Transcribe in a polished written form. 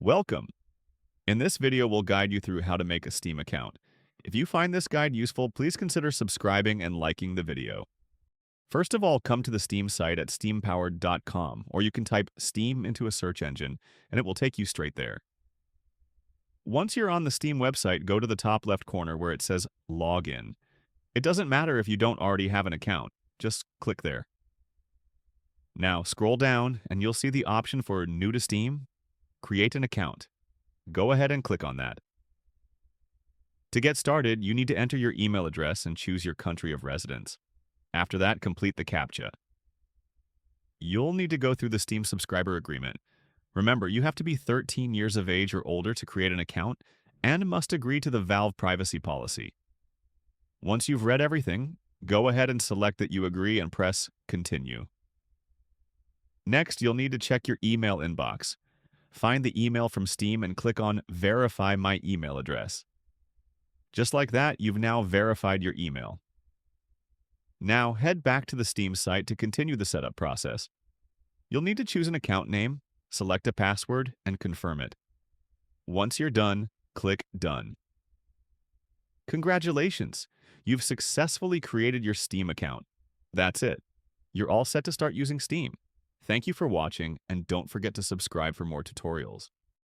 Welcome! In this video, we'll guide you through how to make a Steam account. If you find this guide useful, please consider subscribing and liking the video. First of all, come to the Steam site at steampowered.com, or you can type Steam into a search engine, and it will take you straight there. Once you're on the Steam website, go to the top left corner where it says Login. It doesn't matter if you don't already have an account, just click there. Now, scroll down, and you'll see the option for New to Steam, Create an Account. Go ahead and click on that. To get started, you need to enter your email address and choose your country of residence. After that, complete the CAPTCHA. You'll need to go through the Steam subscriber agreement. Remember, you have to be 13 years of age or older to create an account and must agree to the Valve privacy policy. Once you've read everything, go ahead and select that you agree and press Continue. Next, you'll need to check your email inbox. Find the email from Steam and click on Verify My Email Address. Just like that, you've now verified your email. Now, head back to the Steam site to continue the setup process. You'll need to choose an account name, select a password, and confirm it. Once you're done, click Done. Congratulations! You've successfully created your Steam account. That's it. You're all set to start using Steam. Thank you for watching, and don't forget to subscribe for more tutorials.